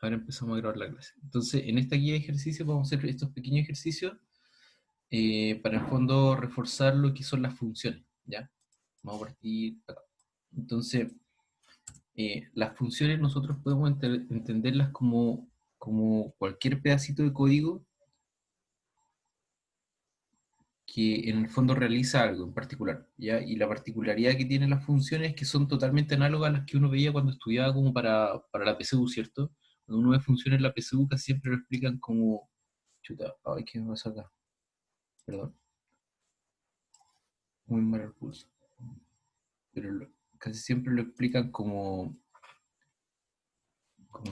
Ahora empezamos a grabar la clase. Entonces, en esta guía de ejercicios vamos a hacer estos pequeños ejercicios para en el fondo reforzar lo que son las funciones, ¿ya? Vamos a partir acá. Entonces, las funciones nosotros podemos entenderlas como cualquier pedacito de código que en el fondo realiza algo en particular, ¿ya? Y la particularidad que tienen las funciones es que son totalmente análogas a las que uno veía cuando estudiaba como para la PSU, ¿cierto? Cuando uno ve funciones en la PSU casi siempre lo explican como... Chuta, ay, ¿qué me pasa acá? Perdón, muy mal el pulso. Pero casi siempre lo explican como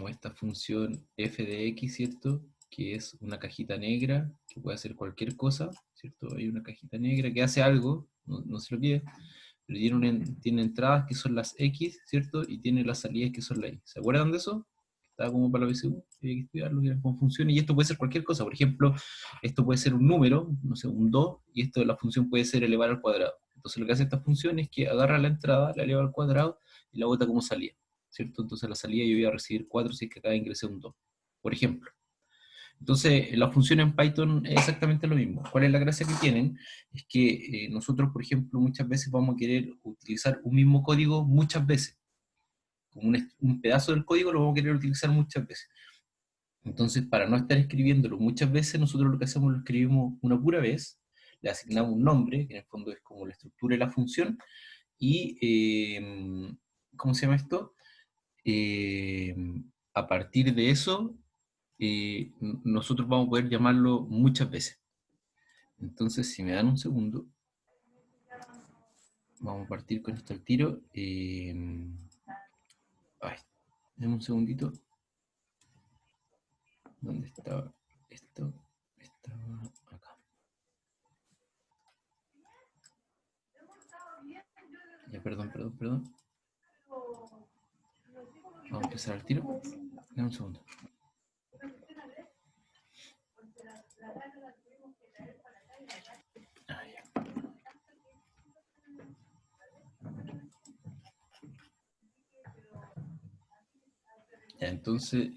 esta función f de x, ¿cierto? Que es una cajita negra que puede hacer cualquier cosa, ¿cierto? Hay una cajita negra que hace algo, no sé lo que es, pero tiene entradas que son las x, ¿cierto? Y tiene las salidas que son las y. ¿Se acuerdan de eso? Estaba como para la PSU, hay que estudiarlo, que cómo funciona, y esto puede ser cualquier cosa. Por ejemplo, esto puede ser un número, no sé, un 2, y esto de la función puede ser elevar al cuadrado. Entonces lo que hace esta función es que agarra la entrada, la eleva al cuadrado y la bota como salida, ¿cierto? Entonces a la salida yo voy a recibir 4 si es que acá ingresé un 2, por ejemplo. Entonces, la función en Python es exactamente lo mismo. ¿Cuál es la gracia que tienen? Es que nosotros, por ejemplo, muchas veces vamos a querer utilizar un mismo código muchas veces. Como un pedazo del código lo vamos a querer utilizar muchas veces. Entonces, para no estar escribiéndolo muchas veces, nosotros lo que hacemos lo escribimos una pura vez, le asignamos un nombre, que en el fondo es como la estructura de la función, y, ¿cómo se llama esto? Eh, a partir de eso, nosotros vamos a poder llamarlo muchas veces. Entonces, si me dan un segundo, vamos a partir con esto al tiro. Ay, dame un segundito. ¿Dónde estaba esto? Estaba acá. Ya, perdón. Vamos a empezar al tiro. Dame un segundo. Ah, ya. Ya, entonces,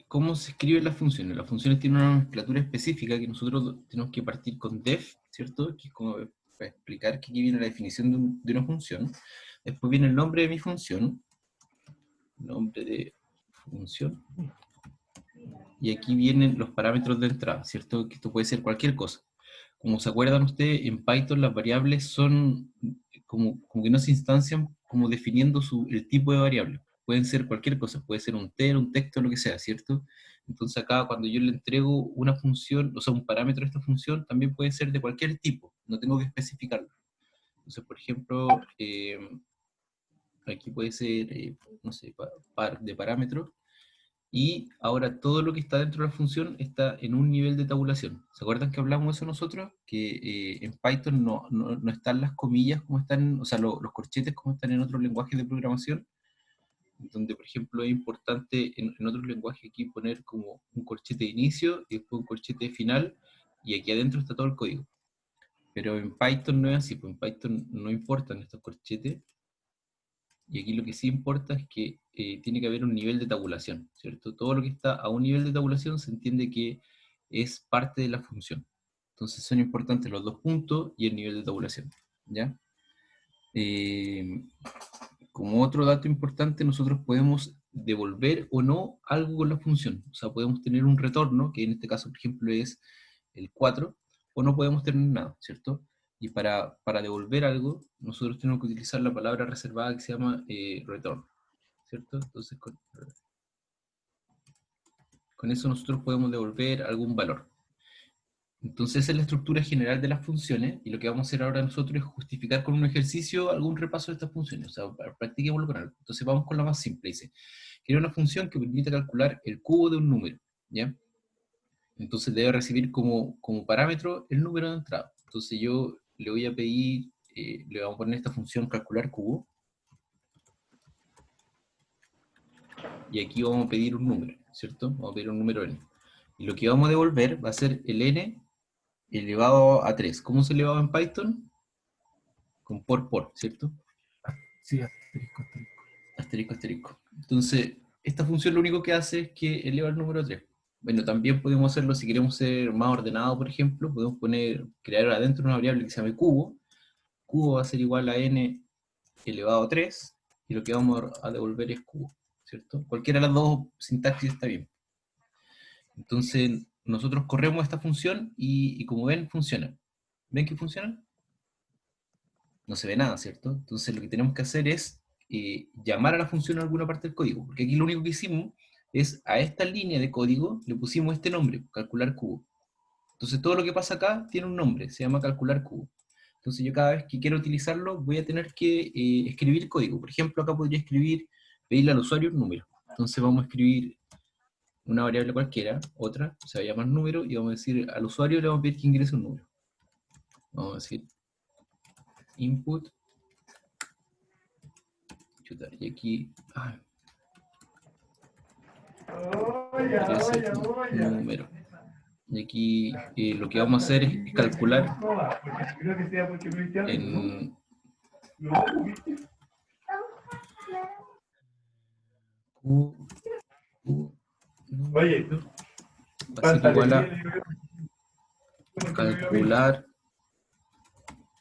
¿cómo se escriben las funciones? Las funciones tienen una nomenclatura específica que nosotros tenemos que partir con def, ¿cierto? Que es como para explicar que aquí viene la definición de una función. Después viene el nombre de mi función, nombre de función, y aquí vienen los parámetros de entrada, ¿cierto? Que esto puede ser cualquier cosa. Como se acuerdan ustedes, en Python las variables son como que no se instancian como definiendo el tipo de variable. Pueden ser cualquier cosa, puede ser un ter, un texto, lo que sea, ¿cierto? Entonces acá cuando yo le entrego una función, o sea, un parámetro a esta función, también puede ser de cualquier tipo, no tengo que especificarlo. Entonces, por ejemplo, aquí puede ser, no sé, par de parámetros, y ahora todo lo que está dentro de la función está en un nivel de tabulación. ¿Se acuerdan que hablamos de eso nosotros? Que en Python no están las comillas como están, o sea, los corchetes como están en otros lenguajes de programación, donde, por ejemplo, es importante en otros lenguajes aquí poner como un corchete de inicio y después un corchete de final, y aquí adentro está todo el código. Pero en Python no es así, pues en Python no importan estos corchetes, y aquí lo que sí importa es que tiene que haber un nivel de tabulación, ¿cierto? Todo lo que está a un nivel de tabulación se entiende que es parte de la función. Entonces son importantes los dos puntos y el nivel de tabulación, ¿ya? Eh, Como otro dato importante, nosotros podemos devolver o no algo con la función. O sea, podemos tener un retorno, que en este caso, por ejemplo, es el 4, o no podemos tener nada, ¿cierto? Y para devolver algo, nosotros tenemos que utilizar la palabra reservada que se llama return, ¿cierto? Entonces, con eso nosotros podemos devolver algún valor. Entonces, esa es la estructura general de las funciones, y lo que vamos a hacer ahora nosotros es justificar con un ejercicio algún repaso de estas funciones, o sea, practiquémoslo con algo. Entonces, vamos con la más simple, dice, quiero una función que permita calcular el cubo de un número, ¿ya? Entonces debe recibir como parámetro el número de entrada. Entonces yo le voy a pedir, le vamos a poner esta función calcular cubo, y aquí vamos a pedir un número, ¿cierto? Vamos a pedir un número n. Y lo que vamos a devolver va a ser el n elevado a 3. ¿Cómo se elevaba en Python? Con por, ¿cierto? Sí, asterisco, asterisco. Asterisco, asterisco. Entonces, esta función lo único que hace es que eleva el número a 3. Bueno, también podemos hacerlo si queremos ser más ordenado, por ejemplo, podemos crear adentro una variable que se llame cubo. Cubo va a ser igual a n elevado a 3, y lo que vamos a devolver es cubo, ¿cierto? Cualquiera de las dos sintaxis está bien. Entonces, nosotros corremos esta función y como ven, funciona. ¿Ven que funciona? No se ve nada, ¿cierto? Entonces lo que tenemos que hacer es llamar a la función en alguna parte del código, porque aquí lo único que hicimos es a esta línea de código le pusimos este nombre, calcular cubo. Entonces todo lo que pasa acá tiene un nombre, se llama calcular cubo. Entonces yo cada vez que quiero utilizarlo voy a tener que escribir código. Por ejemplo, acá podría pedirle al usuario un número. Entonces vamos a escribir una variable cualquiera, otra, se va a llamar número, y vamos a decir al usuario le vamos a pedir que ingrese un número. Vamos a decir input, y aquí ingrese un número. Y aquí lo que vamos a hacer es calcular en Q, Oye, tú, va a ser igual a calcular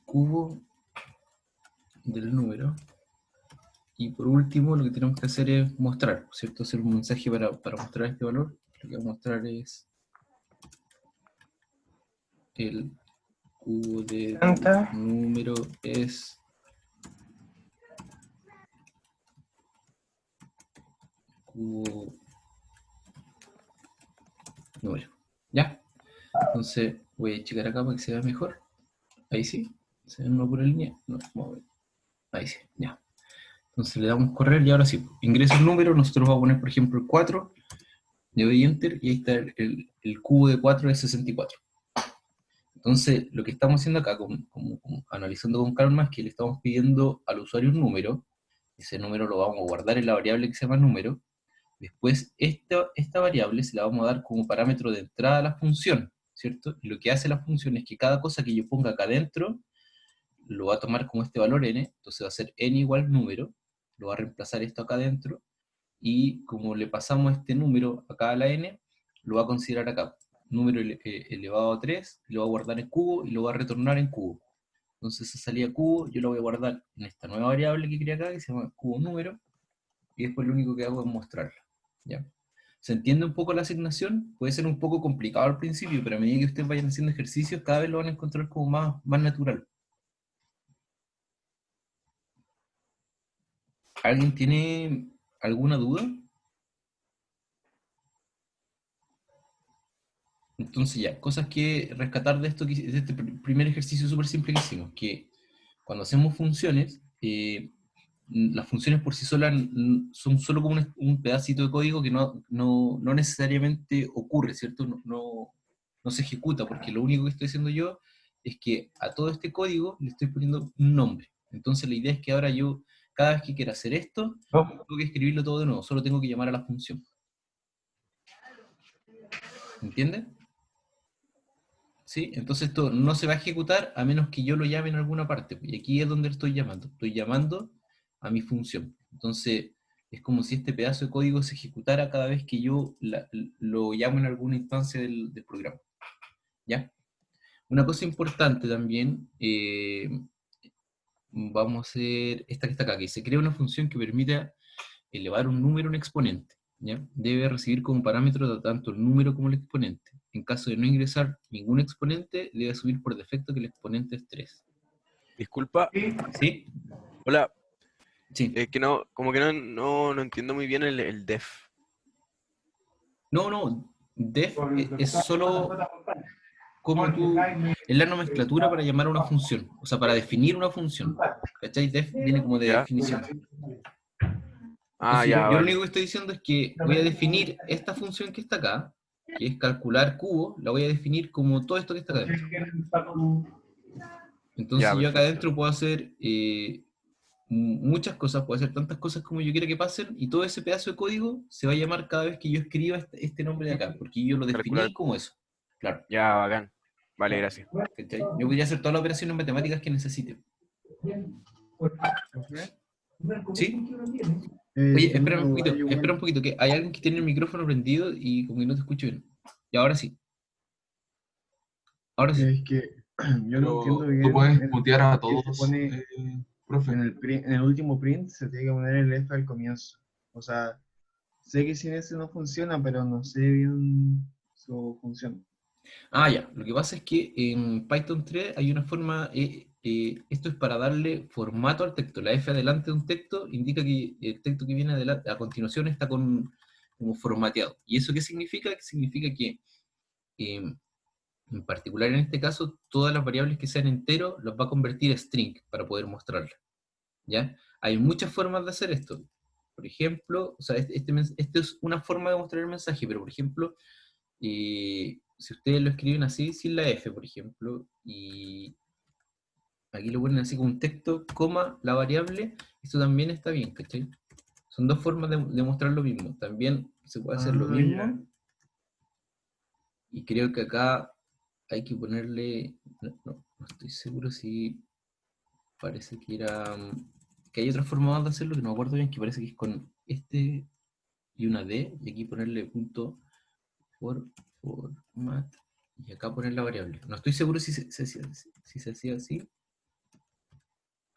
cubo del número. Y por último, lo que tenemos que hacer es mostrar, ¿cierto? Hacer un mensaje para mostrar este valor. Lo que vamos a mostrar es el cubo de número es cubo número. ¿Ya? Entonces voy a checar acá para que se vea mejor. Ahí sí. ¿Se ve una pura línea? No, vamos a ver. Ahí sí, ya. Entonces le damos correr y ahora sí, ingreso el número, nosotros vamos a poner por ejemplo el 4, le doy enter y ahí está el cubo de 4 es 64. Entonces lo que estamos haciendo acá, analizando con calma, es que le estamos pidiendo al usuario un número, ese número lo vamos a guardar en la variable que se llama número, después esta variable se la vamos a dar como parámetro de entrada a la función, ¿cierto? Y lo que hace la función es que cada cosa que yo ponga acá adentro, lo va a tomar como este valor n, entonces va a ser n igual número, lo va a reemplazar esto acá adentro, y como le pasamos este número acá a la n, lo va a considerar acá, número elevado a 3, lo va a guardar en cubo, y lo va a retornar en cubo. Entonces esa salida cubo, yo lo voy a guardar en esta nueva variable que creé acá, que se llama cubo número, y después lo único que hago es mostrarla, ¿ya? ¿Se entiende un poco la asignación? Puede ser un poco complicado al principio, pero a medida que ustedes vayan haciendo ejercicios, cada vez lo van a encontrar como más natural. ¿Alguien tiene alguna duda? Entonces ya, cosas que rescatar de esto, de este primer ejercicio súper simple que hicimos, que cuando hacemos funciones, las funciones por sí solas son solo como un pedacito de código que no necesariamente ocurre, ¿cierto? No se ejecuta, porque lo único que estoy haciendo yo es que a todo este código le estoy poniendo un nombre. Entonces la idea es que ahora yo, cada vez que quiera hacer esto, no, tengo que escribirlo todo de nuevo, solo tengo que llamar a la función. ¿Entienden? ¿Sí? Entonces esto no se va a ejecutar a menos que yo lo llame en alguna parte. Y aquí es donde estoy llamando. Estoy llamando a mi función. Entonces es como si este pedazo de código se ejecutara cada vez que yo lo llamo en alguna instancia del programa. ¿Ya? Una cosa importante también, vamos a hacer esta que está acá, que se crea una función que permita elevar un número a un exponente. ¿Ya? Debe recibir como parámetro tanto el número como el exponente. En caso de no ingresar ningún exponente, debe asumir por defecto que el exponente es 3. Disculpa, ¿Sí? hola, Sí. que no, como que no entiendo muy bien el def. No, def es solo como es la nomenclatura para llamar a una función, o sea, para definir una función. ¿Cachai? Def viene como de ¿Ya? definición. Ah, Entonces ya, yo lo único vale. que estoy diciendo es que voy a definir esta función que está acá, que es calcular cubo, la voy a definir como todo esto que está acá adentro. Ya, Entonces yo acá perfecto. adentro puedo hacer muchas cosas, puedo hacer tantas cosas como yo quiera que pasen, y todo ese pedazo de código se va a llamar cada vez que yo escriba este nombre de acá, porque yo lo Calcular definí como cubo. eso. Claro. Ya, bacán. Vale, gracias. ¿Cachai? Yo podría hacer todas las operaciones matemáticas que necesite. ¿Sí? Oye, Tengo varios espera igual. un poquito, que hay alguien que tiene el micrófono prendido y como que no te escucho bien. Y ahora sí, ahora sí. Es que yo no entiendo Pero tú bien puedes mutear a por qué se todos, pone profe. en el último print, se tiene que poner el F al comienzo. O sea, sé que sin ese no funciona, pero no sé bien su función. Ah, ya. Lo que pasa es que en Python 3 hay una forma, esto es para darle formato al texto. La F adelante de un texto indica que el texto que viene adelante, a continuación está como formateado. ¿Y eso qué significa? Que significa que, eh, en particular en este caso, todas las variables que sean enteros las va a convertir a string para poder mostrarlas. ¿Ya? Hay muchas formas de hacer esto. Por ejemplo, o sea, este es una forma de mostrar el mensaje, pero por ejemplo, si ustedes lo escriben así, sin la F, por ejemplo, y aquí lo ponen así como un texto, coma, la variable, esto también está bien, ¿cachai? Son dos formas de mostrar lo mismo. También se puede hacer lo Ah, ya. mismo, y creo que acá hay que ponerle, no estoy seguro si parece que era, que hay otra forma más de hacerlo, que no me acuerdo bien, que parece que es con este y una D, y aquí ponerle punto format, y acá poner la variable. No estoy seguro si se hacía así,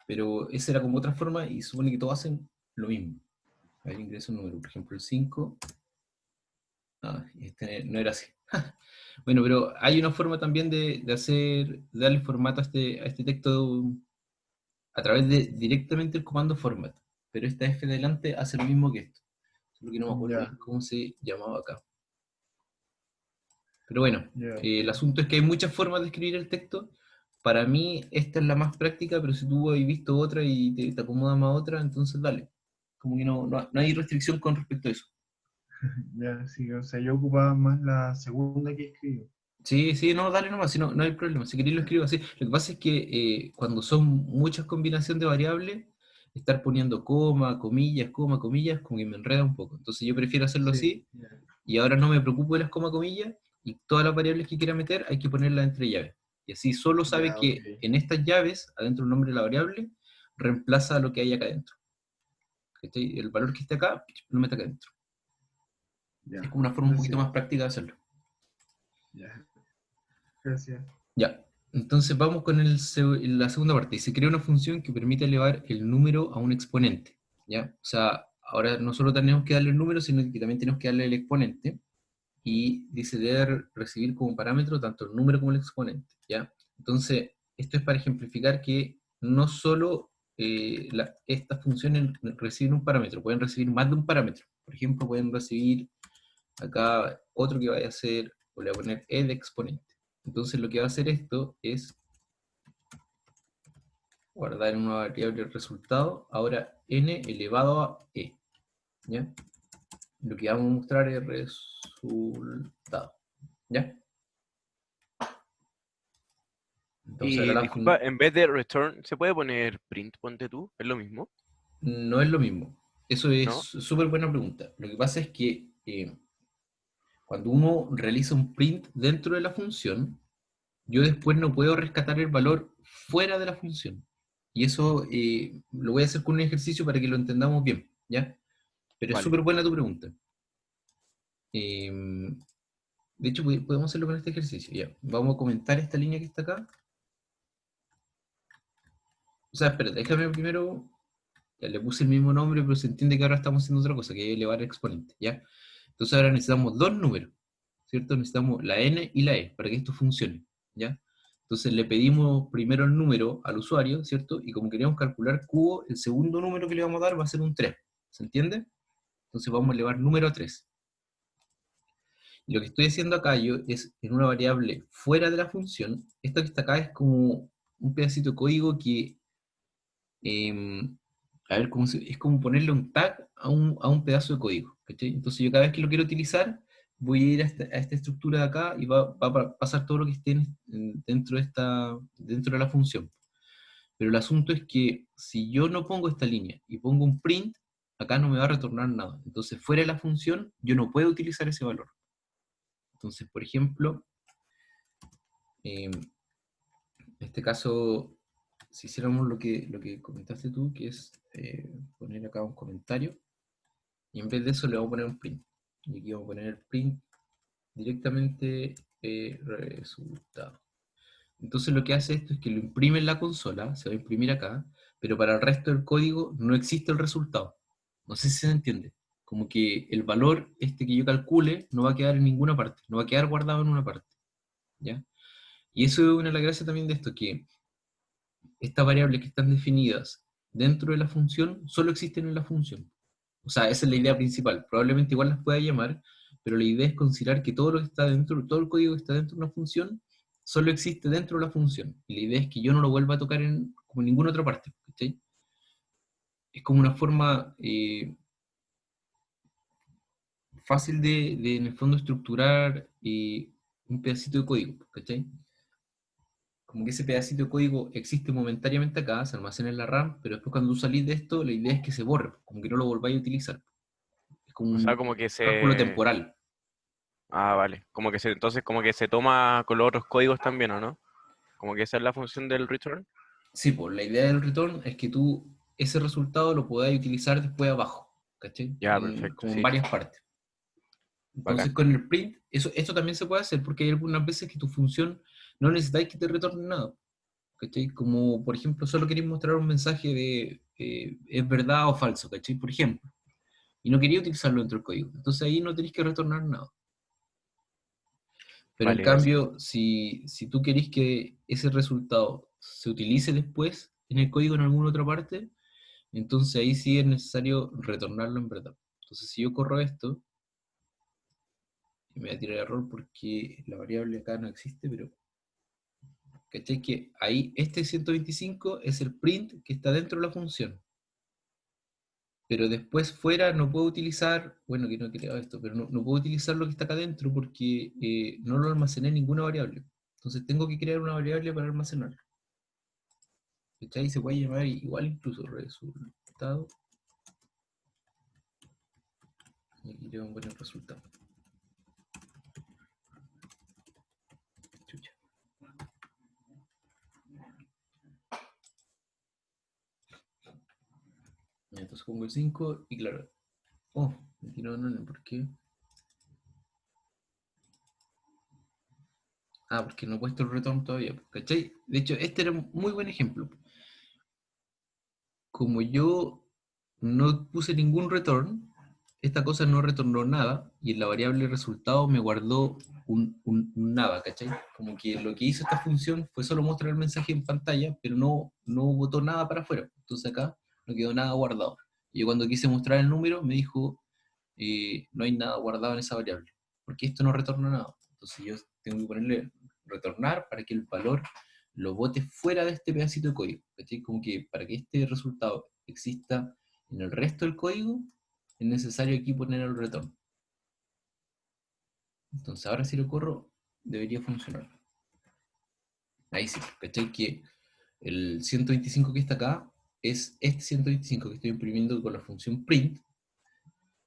pero esa era como otra forma y supone que todos hacen lo mismo. A ver, ingreso un número, por ejemplo el 5. Ah, este no era así. Bueno, pero hay una forma también de darle formato a este texto a través de directamente el comando format. Pero esta F de delante hace lo mismo que esto. Solo que no me acuerdo bien Ya, cómo se llamaba acá. Pero bueno, ya. el asunto es que hay muchas formas de escribir el texto. Para mí esta es la más práctica, pero si tú has visto otra y te acomoda más otra, entonces dale. Como que no hay restricción con respecto a eso. Ya, sí, o sea, yo ocupaba más la segunda que escribo. Sí, sí, no, dale nomás, si no hay problema. Si queréis lo escribo así. Lo que pasa es que cuando son muchas combinaciones de variables, estar poniendo coma, comillas, como que me enreda un poco. Entonces yo prefiero hacerlo Sí, así, ya, y ahora no me preocupo de las comillas, y todas las variables que quiera meter hay que ponerlas entre llaves. Y así solo sabe ya, ok. que en estas llaves, adentro del nombre de la variable, reemplaza lo que hay acá adentro. ¿Cachai? El valor que esté acá, lo mete acá adentro. Es Ya, como una forma un poquito gracias, más práctica de hacerlo. ya, gracias. Ya, entonces vamos con la segunda parte. Y se crea una función que permite elevar el número a un exponente. ¿Ya? O sea, ahora no solo tenemos que darle el número, sino que también tenemos que darle el exponente. Y dice debe recibir como parámetro tanto el número como el exponente. ¿Ya? Entonces, esto es para ejemplificar que no solo estas funciones reciben un parámetro, pueden recibir más de un parámetro. Por ejemplo, pueden recibir acá otro que vaya a ser, o le voy a poner e de exponente. Entonces lo que va a hacer esto es guardar en una variable el resultado, ahora n elevado a e. ¿Ya? Lo que vamos a mostrar es resultado. ¿Ya? Entonces ahora Y disculpa, en vez de return, ¿se puede poner print, ponte tú? ¿Es lo mismo? no es lo mismo. Eso es ¿No? súper buena pregunta. Lo que pasa es que cuando uno realiza un print dentro de la función, yo después no puedo rescatar el valor fuera de la función. Y eso lo voy a hacer con un ejercicio para que lo entendamos bien, ¿ya? Pero es Vale. súper buena tu pregunta. Eh, de hecho, podemos hacerlo con este ejercicio, ¿ya? Vamos a comentar esta línea que está acá. O sea, espera, déjame primero, ya le puse el mismo nombre, pero se entiende que ahora estamos haciendo otra cosa, que es elevar el exponente, ¿ya? Entonces ahora necesitamos dos números, ¿cierto? Necesitamos la n y la e para que esto funcione, ¿ya? Entonces le pedimos primero el número al usuario, ¿cierto? Y como queríamos calcular cubo, el segundo número que le vamos a dar va a ser un 3, ¿se entiende? Entonces vamos a elevar número a 3. Y lo que estoy haciendo acá yo es en una variable fuera de la función, esto que está acá es como un pedacito de código que, eh, a ver, es como ponerle un tag a un pedazo de código, ¿cachai? Entonces yo cada vez que lo quiero utilizar, voy a ir a esta estructura de acá y va a pasar todo lo que esté dentro de la función. Pero el asunto es que si yo no pongo esta línea y pongo un print, acá no me va a retornar nada. Entonces fuera de la función, yo no puedo utilizar ese valor. Entonces, por ejemplo, en este caso, si hiciéramos lo que comentaste tú, que es poner acá un comentario, Y en vez de eso le vamos a poner un print. Y aquí vamos a poner el print directamente resultado. Entonces lo que hace esto es que lo imprime en la consola, se va a imprimir acá, pero para el resto del código no existe el resultado. No sé si se entiende. Como que el valor este que yo calcule no va a quedar en ninguna parte, no va a quedar guardado en una parte. ¿Ya? Y eso es una de las gracias también de esto, que estas variables que están definidas dentro de la función solo existen en la función. O sea, esa es la idea principal. Probablemente igual las pueda llamar, pero la idea es considerar que todo lo que está dentro, todo el código que está dentro de una función, solo existe dentro de la función. Y la idea es que yo no lo vuelva a tocar como en ninguna otra parte. ¿Cachai? Es como una forma fácil de, en el fondo, estructurar un pedacito de código. ¿Cachai? Como que ese pedacito de código existe momentáneamente acá, se almacena en la RAM, pero después cuando tú salís de esto, la idea es que se borre, como que no lo volváis a utilizar. Es como O sea, un como que cálculo se... temporal. Ah, vale. Entonces como que se toma con los otros códigos también, ¿o no? Como que esa es la función del return. Sí, pues la idea del return es que tú ese resultado lo podáis utilizar después abajo, ¿cachai? Ya, perfecto, Como en sí. varias partes. Entonces Bacán. con el print, esto también se puede hacer porque hay algunas veces que tu función no necesitáis que te retorne nada, ¿cachai? Como por ejemplo solo queréis mostrar un mensaje de es verdad o falso, ¿cachai? Por ejemplo. Y no quería utilizarlo dentro del código. Entonces ahí no tenéis que retornar nada. Pero en Vale, gracias. cambio, si tú querés que ese resultado se utilice después en el código en alguna otra parte, entonces ahí sí es necesario retornarlo en verdad. Entonces si yo corro esto, y me voy a tirar error porque la variable acá no existe, pero ¿cachai? Que ahí este 125 es el print que está dentro de la función. Pero después fuera no puedo utilizar, bueno, que no he creado esto, pero no puedo utilizar lo que está acá adentro porque no lo almacené en ninguna variable. Entonces tengo que crear una variable para almacenarlo. ¿Cachai? Se puede llamar igual incluso resultado. Y aquí le vamos a poner resultado. Chucha. Entonces pongo el 5 y claro. Oh, me tiró no, ¿por qué? Ah, porque no he puesto el retorno todavía, ¿cachai? De hecho, este era un muy buen ejemplo. Como yo no puse ningún return, esta cosa no retornó nada y en la variable resultado me guardó un nada, ¿cachai? Como que lo que hizo esta función fue solo mostrar el mensaje en pantalla, pero no botó nada para afuera. Entonces acá no quedó nada guardado. Y yo cuando quise mostrar el número me dijo, no hay nada guardado en esa variable, porque esto no retorna nada. Entonces yo tengo que ponerle retornar para que el valor lo bote fuera de este pedacito de código. ¿Cachai? Como que para que este resultado exista en el resto del código, es necesario aquí poner el retorno. Entonces ahora si lo corro, debería funcionar. Ahí sí, ¿cachai? Que el 125 que está acá es este 125 que estoy imprimiendo con la función print,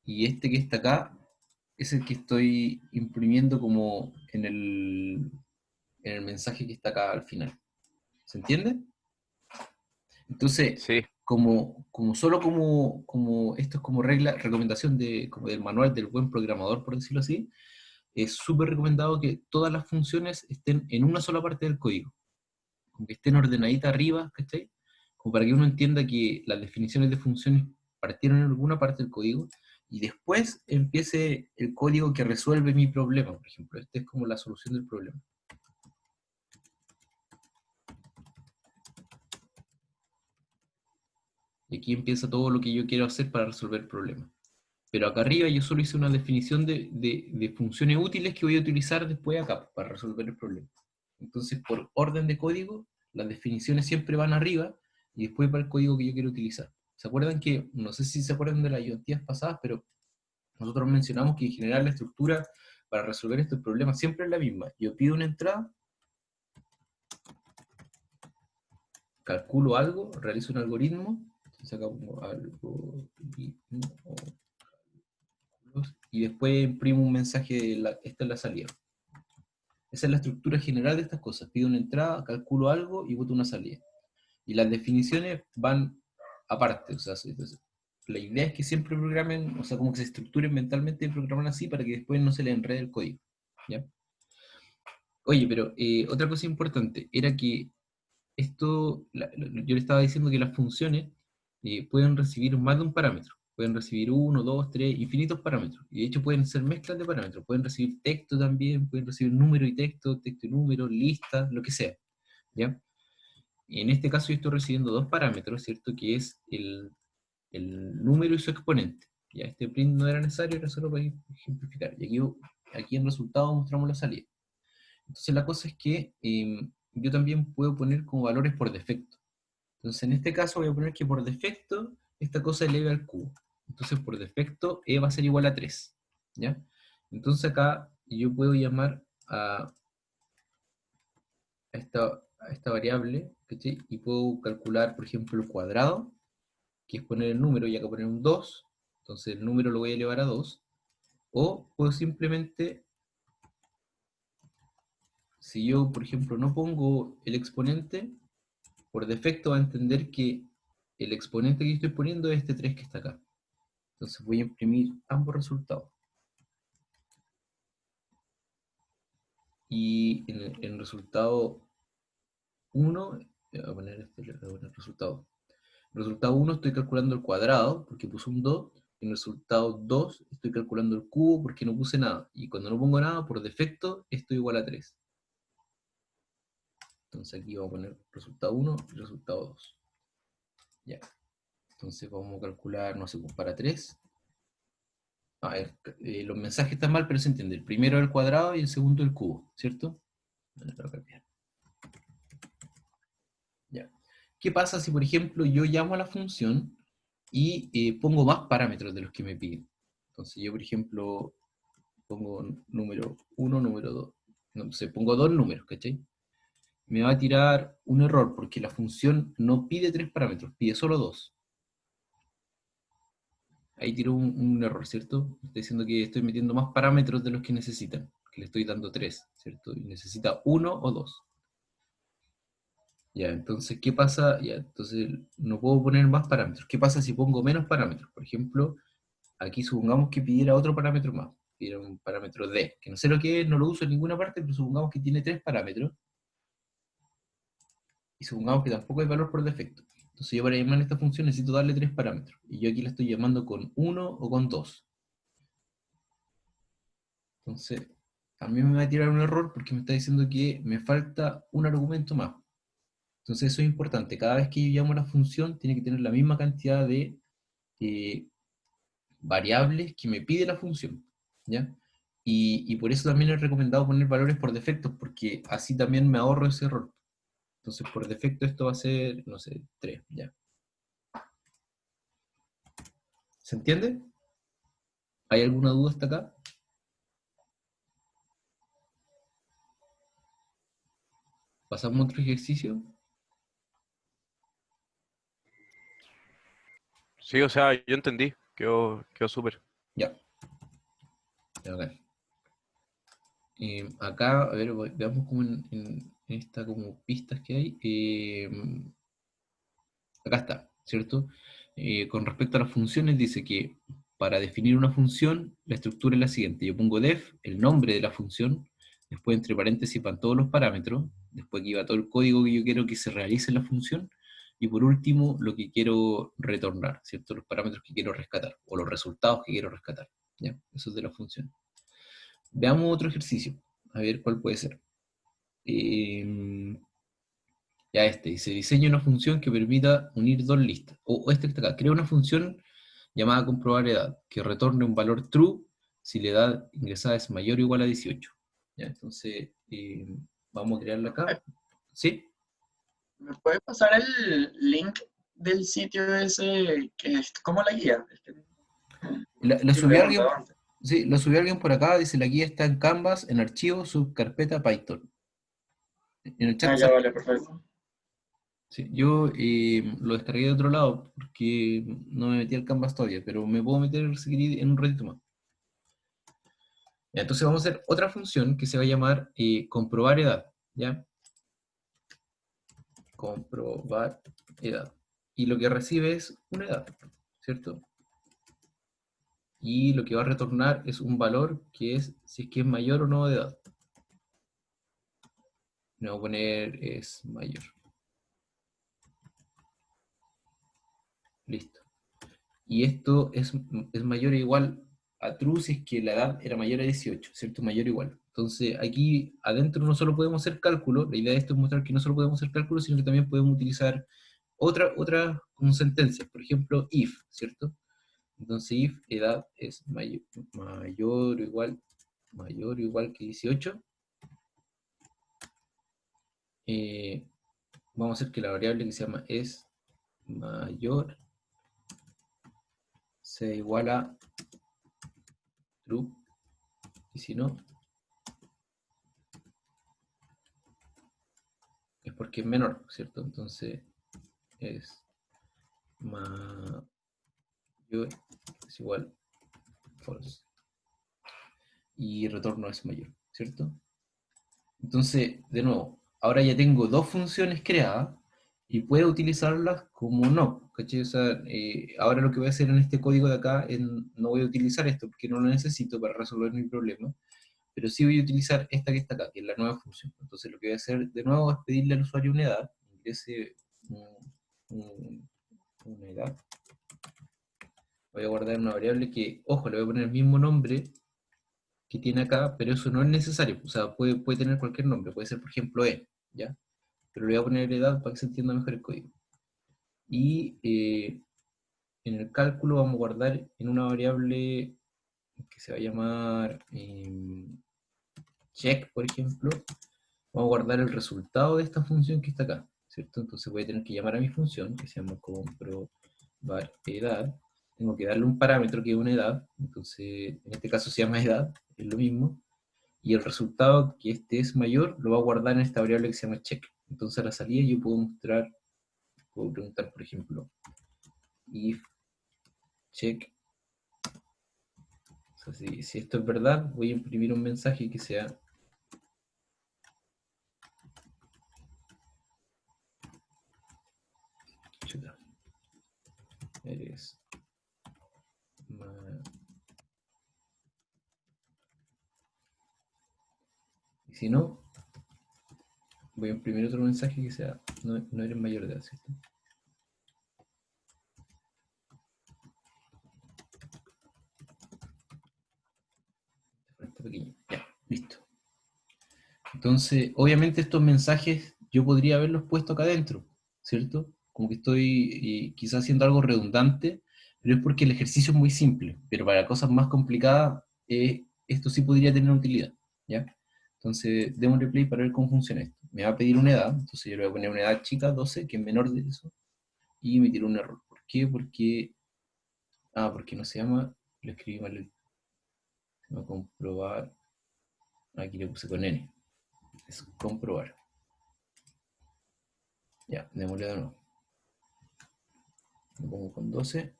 y este que está acá es el que estoy imprimiendo como en el mensaje que está acá al final. ¿Se entiende? Entonces, Sí, como esto es como regla, recomendación como del manual del buen programador, por decirlo así, es súper recomendado que todas las funciones estén en una sola parte del código, como que estén ordenaditas arriba, ¿cachai? Como para que uno entienda que las definiciones de funciones partieron en alguna parte del código y después empiece el código que resuelve mi problema, por ejemplo. Esta es como la solución del problema. Y aquí empieza todo lo que yo quiero hacer para resolver el problema. Pero acá arriba yo solo hice una definición de funciones útiles que voy a utilizar después acá para resolver el problema. Entonces, por orden de código, las definiciones siempre van arriba y después va el código que yo quiero utilizar. ¿Se acuerdan que, no sé si se acuerdan de las ayudantías pasadas, pero nosotros mencionamos que en general la estructura para resolver estos problemas siempre es la misma? Yo pido una entrada, calculo algo, realizo un algoritmo, entonces acá pongo algoritmo, y después imprimo un mensaje, esta es la salida. Esa es la estructura general de estas cosas. Pido una entrada, calculo algo y voto una salida. Y las definiciones van aparte. O sea, la idea es que siempre programen, o sea, como que se estructuren mentalmente y programen así para que después no se les enrede el código, ¿ya? Oye, pero otra cosa importante era que esto, yo le estaba diciendo que las funciones pueden recibir más de un parámetro. Pueden recibir uno, dos, tres, infinitos parámetros. Y de hecho pueden ser mezclas de parámetros. Pueden recibir texto también, pueden recibir número y texto, texto y número, listas, lo que sea. ¿Ya? En este caso yo estoy recibiendo dos parámetros, ¿cierto? Que es el número y su exponente. Ya, este print no era necesario, era solo para ejemplificar. Y aquí en resultado mostramos la salida. Entonces la cosa es que yo también puedo poner como valores por defecto. Entonces en este caso voy a poner que por defecto esta cosa eleve al cubo. Entonces por defecto e va a ser igual a 3. ¿Ya? Entonces acá yo puedo llamar a esta variable, ¿cachai? Y puedo calcular, por ejemplo, el cuadrado, que es poner el número, y acá poner un 2. Entonces el número lo voy a elevar a 2. O puedo simplemente, si yo, por ejemplo, no pongo el exponente, por defecto va a entender que el exponente que estoy poniendo es este 3 que está acá. Entonces voy a imprimir ambos resultados. Y en el resultado 1, voy a poner el resultado. En el resultado 1 estoy calculando el cuadrado, porque puse un 2. En el resultado 2 estoy calculando el cubo, porque no puse nada. Y cuando no pongo nada, por defecto, esto es igual a 3. Entonces aquí vamos a poner resultado 1 y resultado 2. Ya. Entonces vamos a calcular, no sé, pues para 3. A ver, los mensajes están mal, pero se entiende. El primero el cuadrado y el segundo el cubo, ¿cierto? Ya. ¿Qué pasa si, por ejemplo, yo llamo a la función y pongo más parámetros de los que me piden? Entonces yo, por ejemplo, pongo número 1, número 2. No sé, pongo dos números, ¿cachai? Me va a tirar un error porque la función no pide 3 parámetros, pide solo 2. Ahí tiro un error, ¿cierto? Está diciendo que estoy metiendo más parámetros de los que necesitan, que le estoy dando 3, ¿cierto? Y necesita 1 o 2. Ya, entonces, ¿qué pasa? Ya, entonces no puedo poner más parámetros. ¿Qué pasa si pongo menos parámetros? Por ejemplo, aquí supongamos que pidiera otro parámetro más. Pidiera un parámetro D, que no sé lo que es, no lo uso en ninguna parte, pero supongamos que tiene 3 parámetros. Y supongamos que tampoco hay valor por defecto. Entonces yo para llamar a esta función necesito darle 3 parámetros. Y yo aquí la estoy llamando con 1 o con 2. Entonces, a mí me va a tirar un error porque me está diciendo que me falta un argumento más. Entonces eso es importante. Cada vez que yo llamo a la función, tiene que tener la misma cantidad de eh, variables que me pide la función. ¿Ya? Y por eso también es recomendado poner valores por defecto, porque así también me ahorro ese error. Entonces por defecto esto va a ser, no sé, 3. ¿Ya? ¿Se entiende? ¿Hay alguna duda hasta acá? ¿Pasamos a otro ejercicio? Sí, o sea, yo entendí. Quedó súper. Ya. Ya, ok. Acá, a ver, veamos como en esta como pistas que hay. Acá está, ¿cierto? Con respecto a las funciones, dice que para definir una función, la estructura es la siguiente. Yo pongo def, el nombre de la función, después entre paréntesis van todos los parámetros, después aquí va todo el código que yo quiero que se realice en la función, y por último, lo que quiero retornar, ¿cierto? Los parámetros que quiero rescatar, o los resultados que quiero rescatar. ¿Ya? Eso es de la función. Veamos otro ejercicio, a ver cuál puede ser. Ya dice, diseña una función que permita unir dos listas. O este que está acá, crea una función llamada comprobar edad, que retorne un valor true si la edad ingresada es mayor o igual a 18. Ya, entonces, vamos a crearla Ay, acá. ¿Sí? ¿me puede pasar el link del sitio ese que es como la guía? Es que La sí lo subió había alguien, mandado antes. sí, la subió alguien por acá, dice la guía está en Canvas, en archivo, subcarpeta Python. En el chat Ah, ya vale, perfecto. sí, yo lo descargué de otro lado porque no me metí al Canvas todavía, pero me puedo meter si queréis, en un ratito más. Entonces vamos a hacer otra función que se va a llamar comprobar edad, ¿ya? Comprobar edad. Y lo que recibe es una edad, ¿cierto? y lo que va a retornar es un valor que es si es que es mayor o no de edad. Le voy a poner es mayor. Listo. Y esto es mayor o igual a true si es que la edad era mayor a 18, ¿cierto? Mayor o igual. Entonces aquí adentro no solo podemos hacer cálculo, la idea de esto es mostrar que no solo podemos hacer cálculo, sino que también podemos utilizar otra como sentencia, por ejemplo, if, ¿cierto? Entonces if edad es mayor o igual que 18, vamos a hacer que la variable que se llama es mayor sea igual a true, y si no, es porque es menor, ¿cierto? Entonces es mayor es igual false. Y retorno es mayor, ¿cierto? Entonces, de nuevo, ahora ya tengo dos funciones creadas y puedo utilizarlas como no, ¿cachai? O sea, ahora lo que voy a hacer en este código de acá es, no voy a utilizar esto porque no lo necesito para resolver mi problema, pero sí voy a utilizar esta que está acá, que es la nueva función. Entonces lo que voy a hacer de nuevo es pedirle al usuario una edad, ingrese una edad. Voy a guardar una variable que, ojo, le voy a poner el mismo nombre que tiene acá, pero eso no es necesario. O sea, puede tener cualquier nombre, puede ser por ejemplo ¿ya? Pero le voy a poner edad para que se entienda mejor el código. Y en el cálculo vamos a guardar en una variable que se va a llamar check, por ejemplo, vamos a guardar el resultado de esta función que está acá, ¿cierto? Entonces voy a tener que llamar a mi función, que se llama comprobar edad, tengo que darle un parámetro que es una edad, entonces en este caso se llama edad, es lo mismo, y el resultado, que este es mayor, lo va a guardar en esta variable que se llama check. Entonces a la salida yo puedo preguntar, por ejemplo, if check, o sea, si esto es verdad, voy a imprimir un mensaje que sea chuta, eres y si no, voy a imprimir otro mensaje que sea no eres mayor de edad, ¿cierto? Este pequeño, ya, listo. Entonces, obviamente estos mensajes yo podría haberlos puesto acá adentro, ¿cierto? Como que estoy quizás haciendo algo redundante, pero es porque el ejercicio es muy simple, pero para cosas más complicadas, esto sí podría tener utilidad, ¿ya? Entonces, démosle play para ver cómo funciona esto. Me va a pedir una edad, entonces yo le voy a poner una edad chica, 12, que es menor de eso, y me tiró un error. ¿Por qué? Porque no se llama, lo escribí mal, se va a comprobar, aquí le puse con N, es comprobar. Ya, démosle de nuevo. Lo pongo con 12,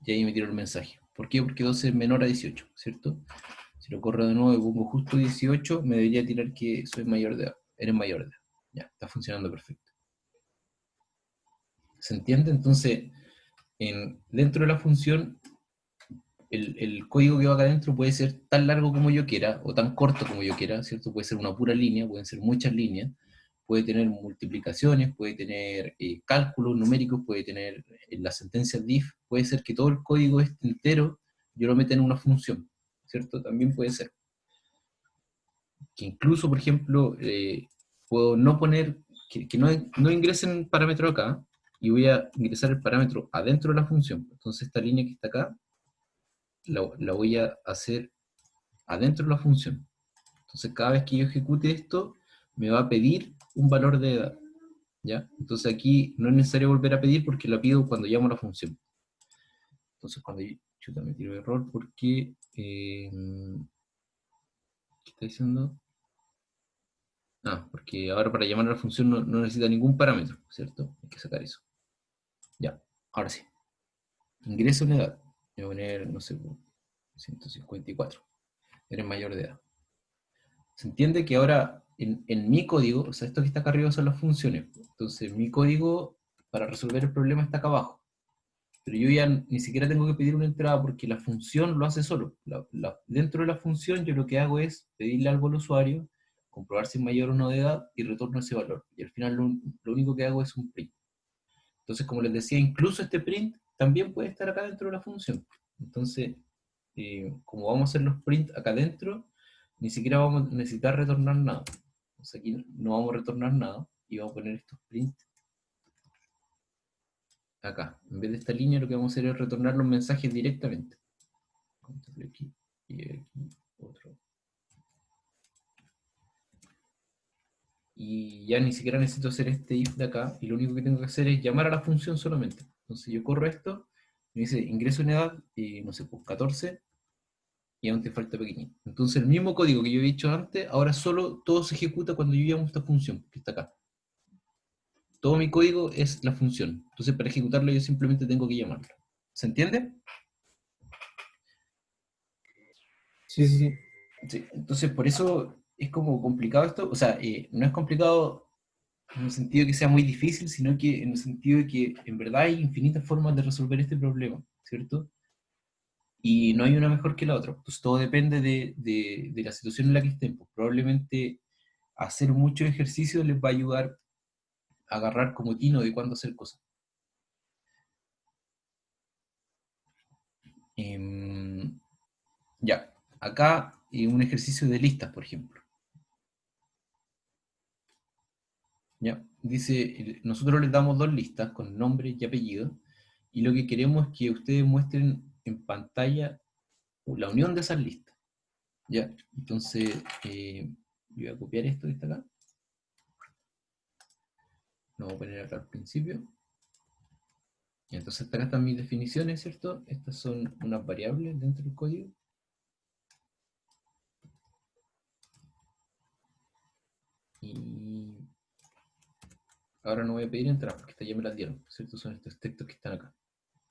y ahí me tiró el mensaje. ¿Por qué? Porque 12 es menor a 18, ¿cierto? Si lo corro de nuevo y pongo justo 18, me debería tirar que soy mayor de edad. Eres mayor de edad. Ya, está funcionando perfecto. ¿Se entiende? Entonces, dentro de la función, el código que va acá adentro puede ser tan largo como yo quiera, o tan corto como yo quiera, ¿cierto? Puede ser una pura línea, pueden ser muchas líneas, puede tener multiplicaciones, puede tener cálculos numéricos, puede tener las sentencias diff, puede ser que todo el código este entero yo lo meta en una función, ¿cierto? También puede ser. Que incluso, por ejemplo, puedo no poner, que no ingresen parámetro acá, y voy a ingresar el parámetro adentro de la función. Entonces esta línea que está acá, la voy a hacer adentro de la función. Entonces cada vez que yo ejecute esto, me va a pedir un valor de edad, ¿ya? Entonces aquí no es necesario volver a pedir porque lo pido cuando llamo a la función. Entonces cuando yo, chuta, me tiro error porque, ¿qué está diciendo? Porque ahora para llamar a la función no necesita ningún parámetro, ¿cierto? Hay que sacar eso. Ya, ahora sí. Ingreso una edad. Voy a poner, no sé, 154. Eres mayor de edad. Se entiende que ahora en mi código, o sea, esto que está acá arriba son las funciones. Entonces, mi código para resolver el problema está acá abajo. pero yo ya ni siquiera tengo que pedir una entrada porque la función lo hace solo. Dentro de la función yo lo que hago es pedirle algo al usuario, comprobar si es mayor o no de edad y retorno ese valor. Y al final lo único que hago es un print. Entonces, como les decía, incluso este print también puede estar acá dentro de la función. Entonces, como vamos a hacer los prints acá dentro, ni siquiera vamos a necesitar retornar nada. Entonces aquí no vamos a retornar nada y vamos a poner estos prints acá. En vez de esta línea, lo que vamos a hacer es retornar los mensajes directamente. Aquí y aquí otro. Y ya ni siquiera necesito hacer este if de acá, y lo único que tengo que hacer es llamar a la función solamente. Entonces yo corro esto, me dice ingreso una edad, y no sé, pues 14, y aún te falta pequeñito. Entonces el mismo código que yo había dicho antes, ahora solo todo se ejecuta cuando yo llamo esta función, que está acá. Todo mi código es la función. Entonces para ejecutarlo yo simplemente tengo que llamarla. ¿Se entiende? Sí, sí, sí. Sí, entonces por eso es como complicado esto. O sea, no es complicado en el sentido de que sea muy difícil, sino que en el sentido de que en verdad hay infinitas formas de resolver este problema, ¿cierto? Y no hay una mejor que la otra. Pues todo depende de la situación en la que estén. Pues probablemente hacer mucho ejercicio les va a ayudar a agarrar como tino de cuándo hacer cosas. Em, ya, acá un ejercicio de listas, por ejemplo. ¿Ya? Dice, nosotros les damos dos listas con nombre y apellido, y lo que queremos es que ustedes muestren en pantalla la unión de esas listas. ¿Ya? Entonces, voy a copiar esto que está acá. Lo voy a poner acá al principio. Y entonces acá están mis definiciones, ¿cierto? Estas son unas variables dentro del código. Y ahora no voy a pedir entrada porque estas ya me las dieron, ¿cierto? Son estos textos que están acá.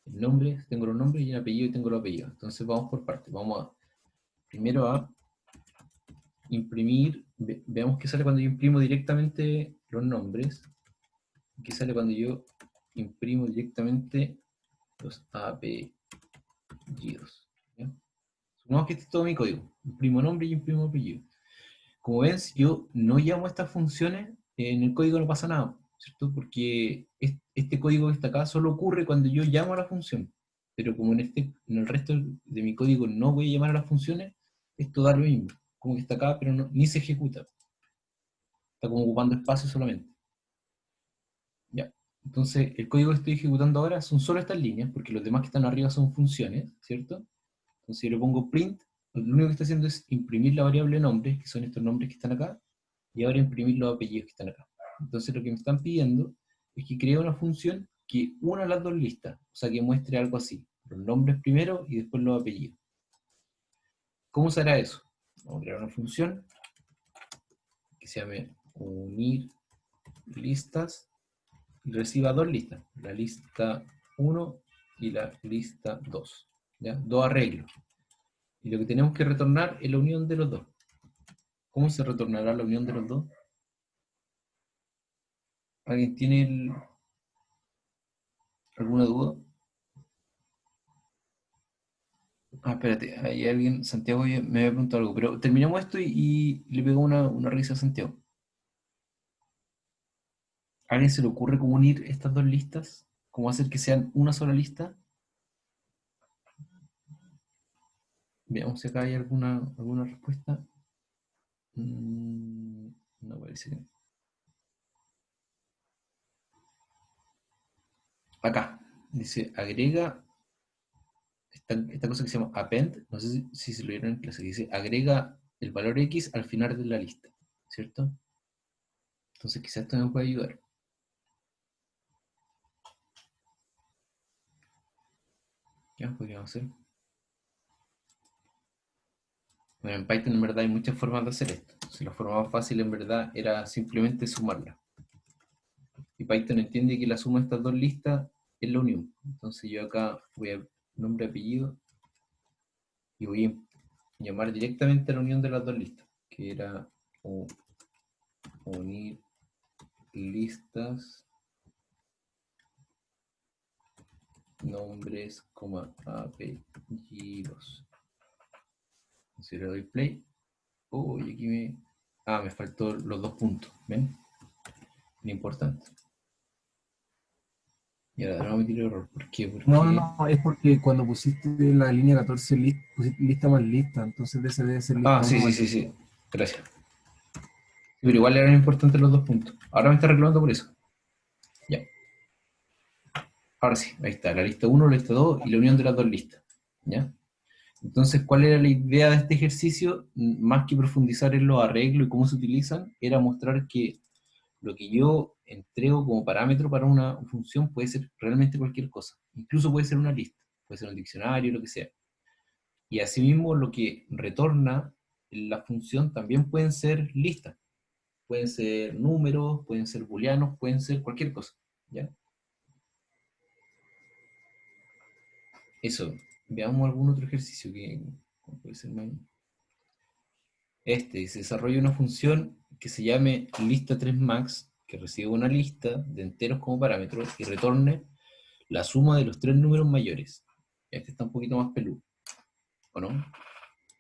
El nombre, tengo los nombres, y el apellido y tengo los apellidos. Entonces vamos por partes. Vamos primero a imprimir, veamos qué sale cuando yo imprimo directamente los nombres, qué sale cuando yo imprimo directamente los apellidos. ¿Ya? Supongamos que este es todo mi código. Imprimo nombre y imprimo apellido. Como ven, si yo no llamo estas funciones, en el código no pasa nada, ¿cierto? Porque este código que está acá solo ocurre cuando yo llamo a la función. Pero como en el resto de mi código no voy a llamar a las funciones, esto da lo mismo. Como que está acá, pero ni se ejecuta. Está como ocupando espacio solamente. Ya. Entonces, el código que estoy ejecutando ahora son solo estas líneas, porque los demás que están arriba son funciones, ¿cierto? Entonces, yo le pongo print, lo único que está haciendo es imprimir la variable nombre, que son estos nombres que están acá, y ahora imprimir los apellidos que están acá. Entonces, lo que me están pidiendo es que cree una función que una las dos listas, o sea, que muestre algo así, los nombres primero y después los apellidos. ¿Cómo se hará eso? Vamos a crear una función que se llame unir listas y reciba dos listas, la lista 1 y la lista 2, ¿ya? Dos arreglos. Y lo que tenemos que retornar es la unión de los dos. ¿Cómo se retornará la unión de los dos? ¿Alguien tiene alguna duda? Ah, espérate, hay alguien, Santiago me había preguntado algo, pero terminamos esto y le pegó una risa a Santiago. ¿A alguien se le ocurre cómo unir estas dos listas? ¿Cómo hacer que sean una sola lista? Veamos si acá hay alguna respuesta. No parece que no. Acá, dice, agrega esta cosa que se llama append, no sé si se lo vieron en clase, que dice, agrega el valor X al final de la lista, ¿cierto? Entonces quizás esto me puede ayudar. ¿Qué más podríamos hacer? Bueno, en Python en verdad hay muchas formas de hacer esto. Si la forma más fácil en verdad era simplemente sumarla. Y Python entiende que la suma de estas dos listas es la unión. Entonces yo acá voy a nombre, apellido, y voy a llamar directamente a la unión de las dos listas, que era unir listas nombres, coma, apellidos. Si le doy play, y aquí me faltó los 2 puntos, ¿ven? Lo importante. Y ahora no me tiré error, ¿por qué? No, Porque, no, es porque cuando pusiste la línea 14 pusiste lista más lista, entonces ese debe ser lista sí, 1 sí, más sí, lista. sí, gracias. Pero igual eran importantes los 2 puntos. Ahora me está reclamando por eso. Ya. Ahora sí, ahí está, la lista 1, la lista 2 y la unión de las dos listas. ¿Ya? Entonces, ¿cuál era la idea de este ejercicio? Más que profundizar en los arreglos y cómo se utilizan, era mostrar que lo que yo entrego como parámetro para una función puede ser realmente cualquier cosa. Incluso puede ser una lista, puede ser un diccionario, lo que sea. Y asimismo, lo que retorna la función también pueden ser listas. Pueden ser números, pueden ser booleanos, pueden ser cualquier cosa. ¿Ya? Eso. Veamos algún otro ejercicio que puede ser más. Se desarrolla una función que se llame lista3max, que recibe una lista de enteros como parámetro y retorne la suma de los 3 números mayores. Este está un poquito más peludo, ¿o no?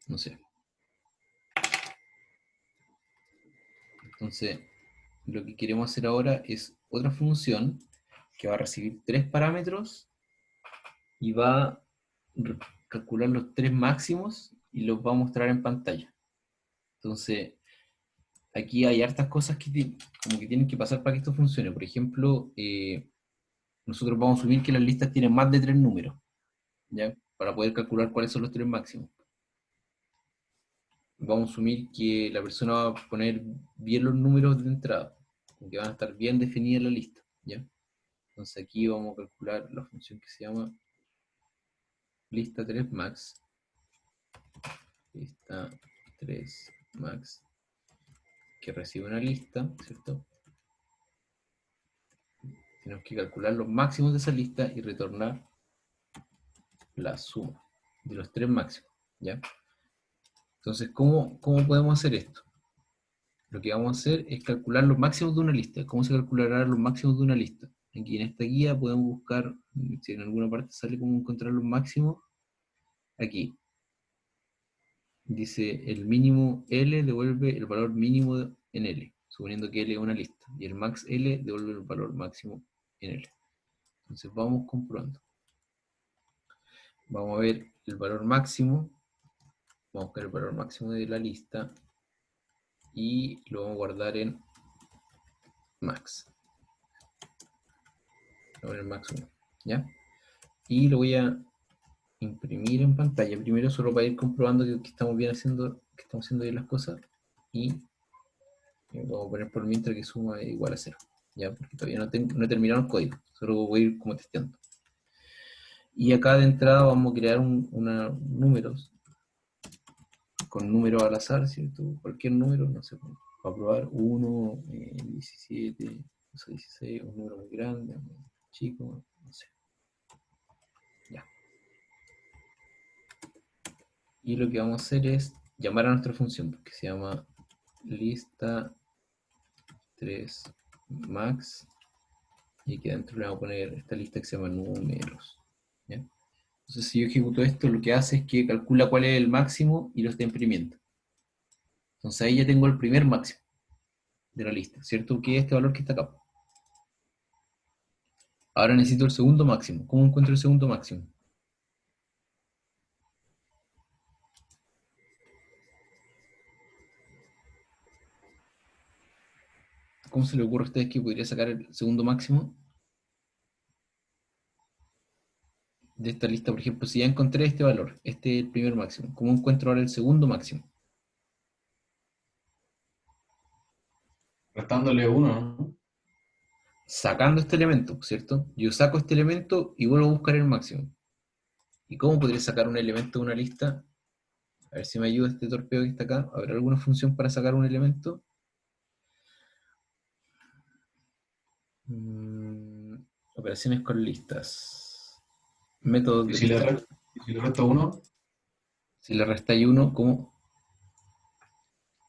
No sé. Entonces, lo que queremos hacer ahora es otra función que va a recibir 3 parámetros y va a calcular los 3 máximos y los va a mostrar en pantalla. Entonces, aquí hay hartas cosas como que tienen que pasar para que esto funcione. Por ejemplo, nosotros vamos a asumir que las listas tienen más de 3 números, ¿ya? Para poder calcular cuáles son los 3 máximos. Vamos a asumir que la persona va a poner bien los números de entrada, que van a estar bien definidas la lista, ¿ya? Entonces aquí vamos a calcular la función que se llama lista3max, lista3max, que recibe una lista, ¿cierto? Tenemos que calcular los máximos de esa lista y retornar la suma de los 3 máximos, ¿ya? Entonces, ¿cómo podemos hacer esto? Lo que vamos a hacer es calcular los máximos de una lista. ¿Cómo se calcularán los máximos de una lista? Aquí en esta guía podemos buscar, si en alguna parte sale cómo encontrar los máximos, aquí. Dice el mínimo L devuelve el valor mínimo en L, suponiendo que L es una lista, y el max L devuelve el valor máximo en L. Entonces vamos comprobando. Vamos a ver el valor máximo, vamos a buscar el valor máximo de la lista, y lo vamos a guardar en max. Voy a poner max 1, ¿ya? Y lo voy a imprimir en pantalla primero, solo para ir comprobando que estamos haciendo bien las cosas, y vamos a poner por mientras que suma es igual a 0, ¿ya? Porque todavía no he terminado el código, solo voy a ir como testeando. Y acá de entrada vamos a crear números, con números al azar, ¿cierto? Cualquier número, no sé, para probar 1, 17, 16, un número muy grande, muy chico, no sé. Ya. Y lo que vamos a hacer es llamar a nuestra función, que se llama lista3max, y aquí adentro le vamos a poner esta lista que se llama números, ¿ya? Entonces, si yo ejecuto esto, lo que hace es que calcula cuál es el máximo y lo está imprimiendo. Entonces ahí ya tengo el primer máximo de la lista, ¿cierto? Que es este valor que está acá. Ahora necesito el segundo máximo. ¿Cómo encuentro el segundo máximo? ¿Cómo se le ocurre a ustedes que podría sacar el segundo máximo de esta lista? Por ejemplo, si ya encontré este valor, este es el primer máximo, ¿cómo encuentro ahora el segundo máximo? Restándole uno, ¿no? Sacando este elemento, ¿cierto? Yo saco este elemento y vuelvo a buscar el máximo. ¿Y cómo podría sacar un elemento de una lista? A ver si me ayuda este torpedo que está acá. ¿Habrá alguna función para sacar un elemento? Operaciones con listas. Métodos Y de si le, lista. y si le resto uno, Si le restáis uno, ¿cómo?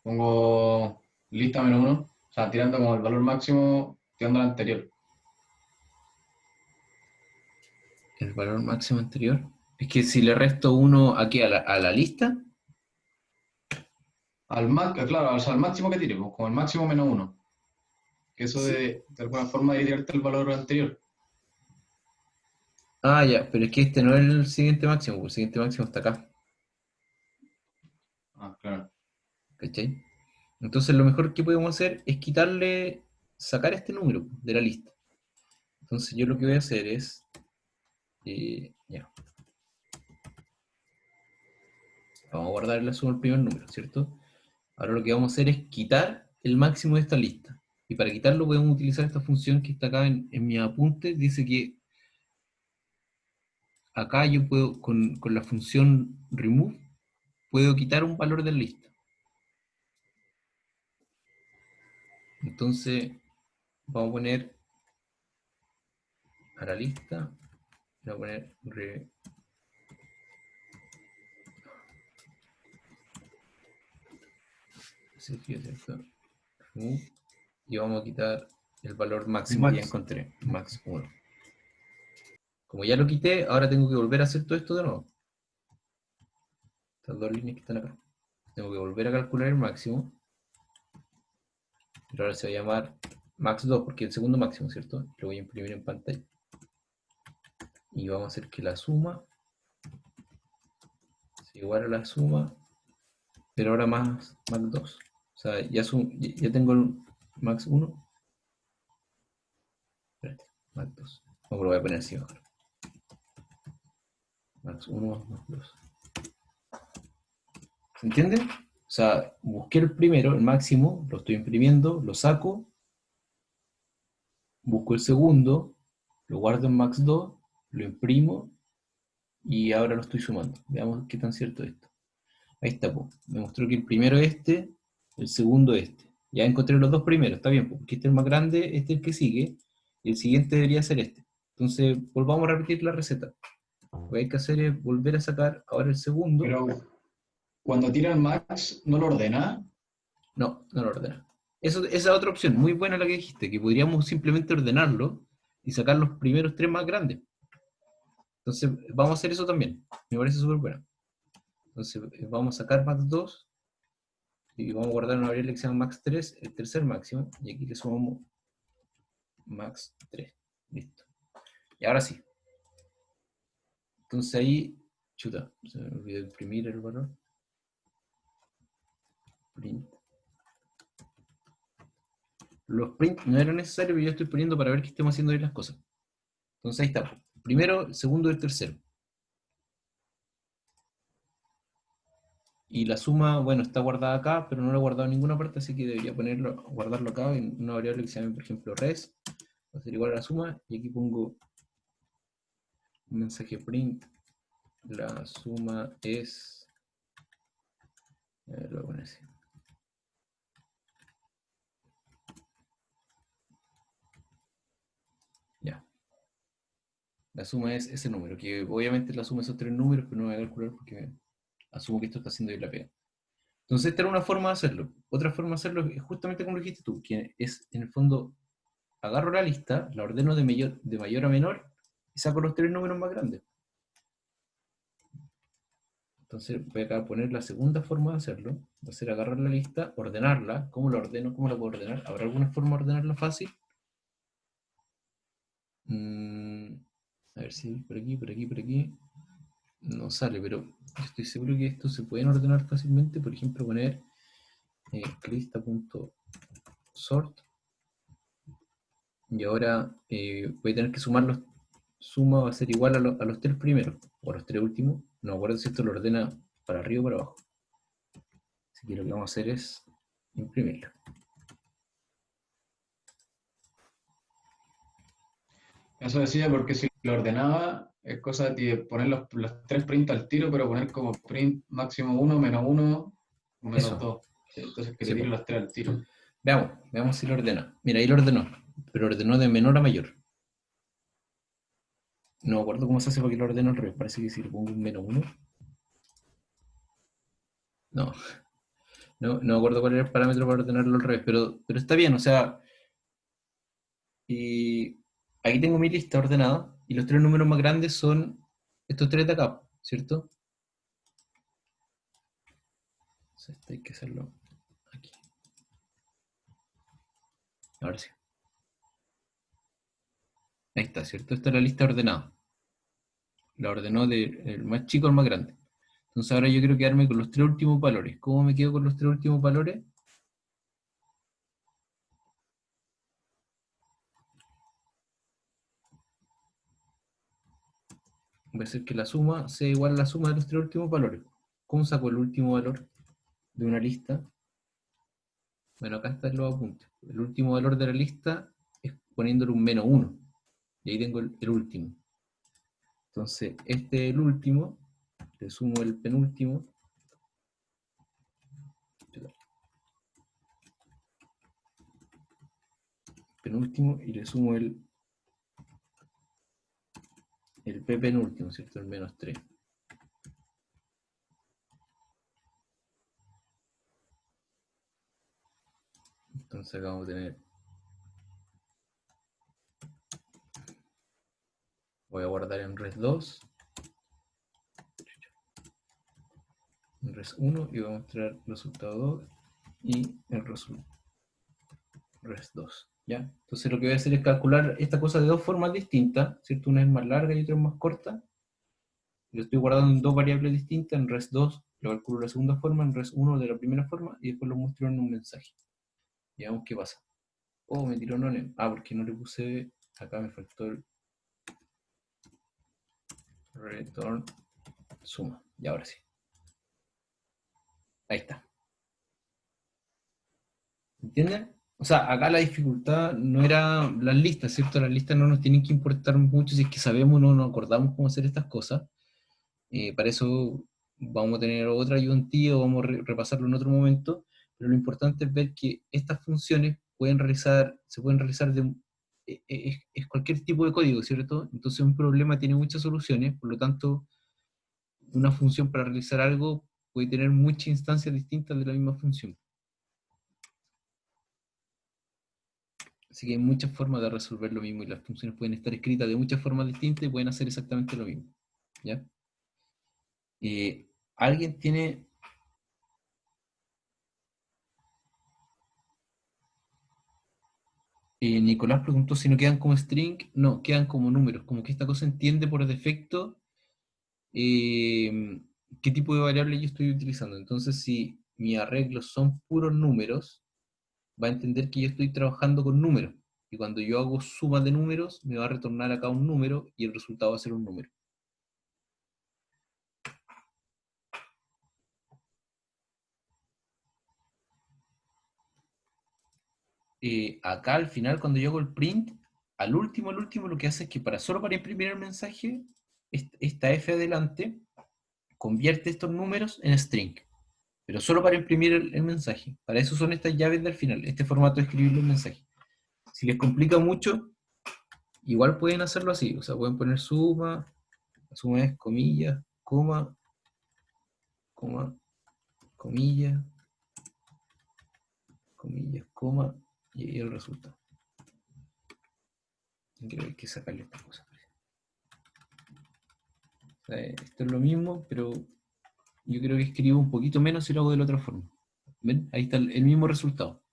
pongo lista menos uno, o sea, tirando como el valor máximo, tirando al anterior. el valor máximo anterior. Es que si le resto 1 aquí a la lista, Claro, o sea, al máximo que tire, pues, como el máximo menos 1. Que eso sí. de alguna forma de tirarte el valor anterior. Ah, ya, pero es que este no es el siguiente máximo, porque el siguiente máximo está acá, Ah, claro. ¿cachai? Entonces lo mejor que podemos hacer es sacar este número de la lista. Entonces yo lo que voy a hacer es, ya, vamos a guardar la suma del primer número, ¿cierto? Ahora lo que vamos a hacer es quitar el máximo de esta lista. Y para quitarlo podemos utilizar esta función que está acá en mi apunte. Dice que acá yo puedo, con la función remove, puedo quitar un valor de la lista. Entonces, vamos a poner a la lista, voy a poner remove, y vamos a quitar el valor máximo que ya Max. encontré, max 1. Como ya lo quité, ahora tengo que volver a hacer todo esto de nuevo. Estas dos líneas que están acá. Tengo que volver a calcular el máximo. Pero ahora se va a llamar max 2 porque es el segundo máximo, ¿cierto? Lo voy a imprimir en pantalla. Y vamos a hacer que la suma sea igual a la suma, pero ahora más 2. O sea, ya tengo el max 1. Espérate, max 2. No, lo voy a poner así mejor. Max 1 más 2. ¿Se entiende? O sea, busqué el primero, el máximo, lo estoy imprimiendo, lo saco, busco el segundo, lo guardo en max 2, lo imprimo y ahora lo estoy sumando. Veamos qué tan cierto es esto. Ahí está, po. Me mostró que el primero es este, el segundo este. Ya encontré los dos primeros, está bien, porque este es el más grande, este es el que sigue, y el siguiente debería ser este. Entonces, volvamos a repetir la receta. Lo que hay que hacer es volver a sacar ahora el segundo. Pero cuando tira el max, ¿no lo ordena? No, no lo ordena. Esa es otra opción, muy buena la que dijiste, que podríamos simplemente ordenarlo y sacar los primeros tres más grandes. Entonces, vamos a hacer eso también. Me parece súper bueno. Entonces, vamos a sacar max 2 y vamos a guardar una variable que se llama max 3, el tercer máximo, y aquí le sumamos max 3. Listo. Y ahora sí. Entonces ahí, chuta, se me olvidó imprimir el valor. Print. Los print no eran necesarios, pero yo estoy poniendo para ver que estemos haciendo bien las cosas. Entonces ahí está. Primero, el segundo y el tercero. Y la suma, bueno, está guardada acá, pero no la he guardado en ninguna parte, así que debería guardarlo acá en una variable que se llame, por ejemplo, res. Va a ser igual a la suma, y aquí pongo un mensaje print. La suma es... lo voy a poner así. Ya. La suma es ese número, que obviamente la suma de esos tres números, pero no voy a calcular porque asumo que esto está haciendo bien la pega. Entonces esta era una forma de hacerlo. Otra forma de hacerlo es justamente como lo dijiste tú, que es en el fondo, agarro la lista, la ordeno de mayor a menor y saco los tres números más grandes. Entonces voy acá a poner la segunda forma de hacerlo, va a ser agarrar la lista, ordenarla. ¿Cómo la ordeno? ¿Cómo la puedo ordenar? ¿Habrá alguna forma de ordenarla fácil? A ver si por aquí, por aquí, por aquí. No sale, pero yo estoy seguro que esto se pueden ordenar fácilmente. Por ejemplo, poner lista.sort y ahora voy a tener que sumarlos. Suma va a ser igual a los tres primeros o a los tres últimos. No me acuerdo si esto lo ordena para arriba o para abajo. Así que lo que vamos a hacer es imprimirlo. Eso decía porque si lo ordenaba, es cosa de poner los tres print al tiro, pero poner como print máximo 1, menos 1, menos Eso. 2. Entonces que Sí, te tire pues. los tres al tiro. Veamos si lo ordena. Mira, ahí lo ordenó, pero ordenó de menor a mayor. No me acuerdo cómo se hace para que lo ordene al revés. Parece que si le pongo un menos 1. No, no me acuerdo cuál era el parámetro para ordenarlo al revés, pero está bien, o sea, y aquí tengo mi lista ordenada, Y los tres números más grandes son estos tres de acá, ¿cierto? Entonces, esto hay que hacerlo aquí. Ahora sí. Ahí está, ¿cierto? Esta es la lista ordenada. La ordenó del más chico al más grande. Entonces ahora yo quiero quedarme con los tres últimos valores. ¿Cómo me quedo con los tres últimos valores? Va a ser que la suma sea igual a la suma de los tres últimos valores. ¿Cómo saco el último valor de una lista? Bueno, acá están los apuntes. El último valor de la lista es poniéndole un -1. Y ahí tengo el último. Entonces, este es el último. Le sumo el penúltimo. Penúltimo y le sumo el p penúltimo, ¿cierto? El -3. Entonces acá vamos a tener... Voy a guardar en res 2. En res 1 y voy a mostrar el resultado 2 y el resultado res 2. ¿Ya? Entonces lo que voy a hacer es calcular esta cosa de dos formas distintas, ¿cierto? Una es más larga y otra es más corta. Lo estoy guardando en dos variables distintas, en res 2 lo calculo de la segunda forma, en res 1 de la primera forma, y después lo muestro en un mensaje. Y veamos qué pasa. Oh, me tiró none. Ah, porque no le puse... Acá me faltó el return suma. Y ahora sí. Ahí está. ¿Entienden? O sea, acá la dificultad no era las listas, ¿cierto? Las listas no nos tienen que importar mucho si es que sabemos o no nos acordamos cómo hacer estas cosas. Para eso vamos a tener otra ayudantía o vamos a repasarlo en otro momento, pero lo importante es ver que estas funciones se pueden realizar es cualquier tipo de código, ¿cierto? Entonces un problema tiene muchas soluciones, por lo tanto, una función para realizar algo puede tener muchas instancias distintas de la misma función. Así que hay muchas formas de resolver lo mismo y las funciones pueden estar escritas de muchas formas distintas y pueden hacer exactamente lo mismo. ¿Ya? ¿Alguien tiene... Nicolás preguntó si no quedan como string. No, quedan como números. Como que esta cosa entiende por defecto qué tipo de variable yo estoy utilizando. Entonces, si mis arreglos son puros números, va a entender que yo estoy trabajando con números. Y cuando yo hago suma de números, me va a retornar acá un número y el resultado va a ser un número. Acá al final, cuando yo hago el print, al último, lo que hace es que solo para imprimir el mensaje, esta F adelante convierte estos números en string, pero solo para imprimir el mensaje. Para eso son estas llaves del final, este formato de escribir los mensajes. Si les complica mucho, igual pueden hacerlo así, o sea, pueden poner suma, la suma es comillas, coma, comillas, comillas, coma, y ahí el resultado. Creo que hay que sacarle esta cosa. O sea, esto es lo mismo, pero yo creo que escribo un poquito menos si lo hago de la otra forma. ¿Ven? Ahí está el mismo resultado.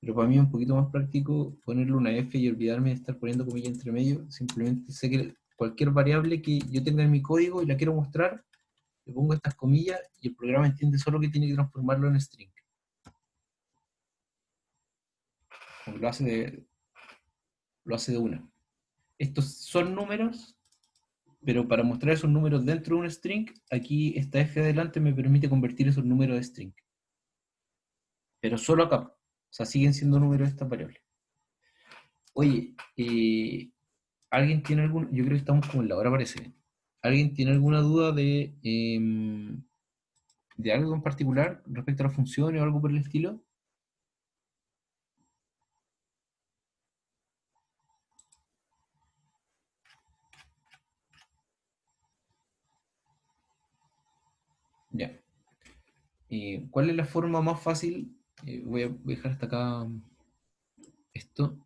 Pero para mí es un poquito más práctico ponerle una F y olvidarme de estar poniendo comillas entre medio. Simplemente sé que cualquier variable que yo tenga en mi código y la quiero mostrar, le pongo estas comillas y el programa entiende solo que tiene que transformarlo en string. Como lo hace de una. Estos son números, pero para mostrar esos números dentro de un string, aquí esta F adelante me permite convertir esos números de string. Pero solo acá. O sea, siguen siendo números estas variables. Oye, ¿alguien tiene algún...? Yo creo que estamos como en la hora, parece. ¿Alguien tiene alguna duda de algo en particular respecto a las funciones o algo por el estilo? Ya. ¿Cuál es la forma más fácil? Voy a dejar hasta acá esto.